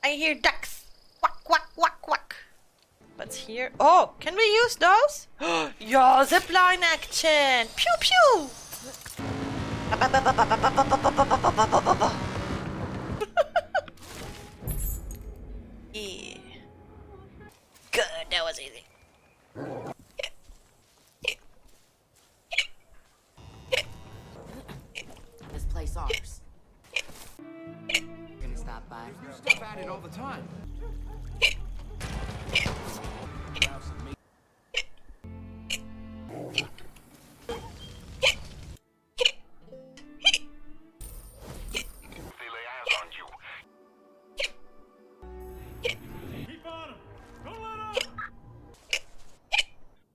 I hear ducks. Quack, quack, quack, quack. What's here? Oh, can we use those? Yeah, zipline action. Pew, pew. Yeah. Good, that was easy. This place ours. Gonna stop by. Stuff at it all the time.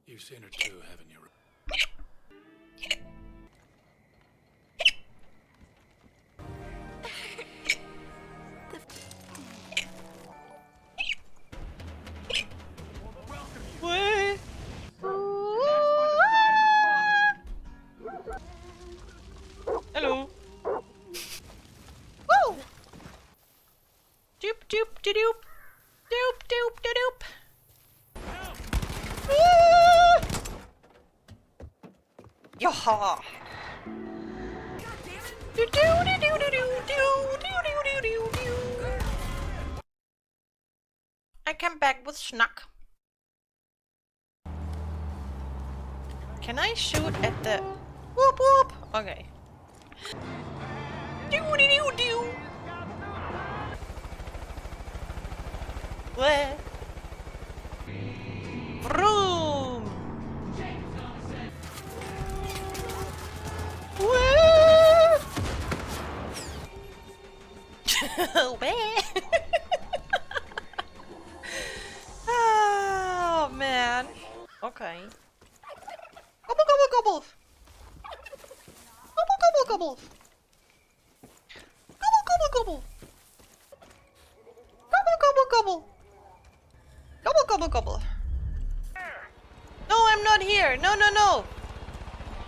You've seen her too, haven't you? What? Hello. Woo! Doop doop de doop. Doop doop de doop. Yaha. Do do do do do do do do do do do. I come back with schnack. Can I shoot at the whoop whoop? Okay. Do do do do. What? Vroom. What? Where? Oh man. Okay. Gobble gobble gobble. Gobble gobble gobble. Gobble gobble gobble. Gobble gobble gobble. Gobble gobble gobble. No, I'm not here. No, no, no.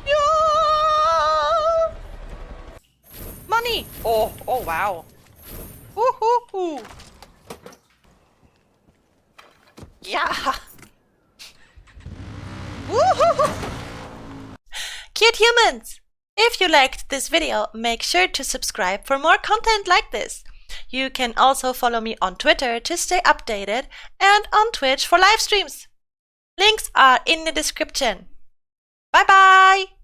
Yeah! Money. Oh, oh wow. Hoo hoo hoo. Yeah. Woohoo! Cute humans! If you liked this video, make sure to subscribe for more content like this. You can also follow me on Twitter to stay updated and on Twitch for live streams. Links are in the description. Bye bye!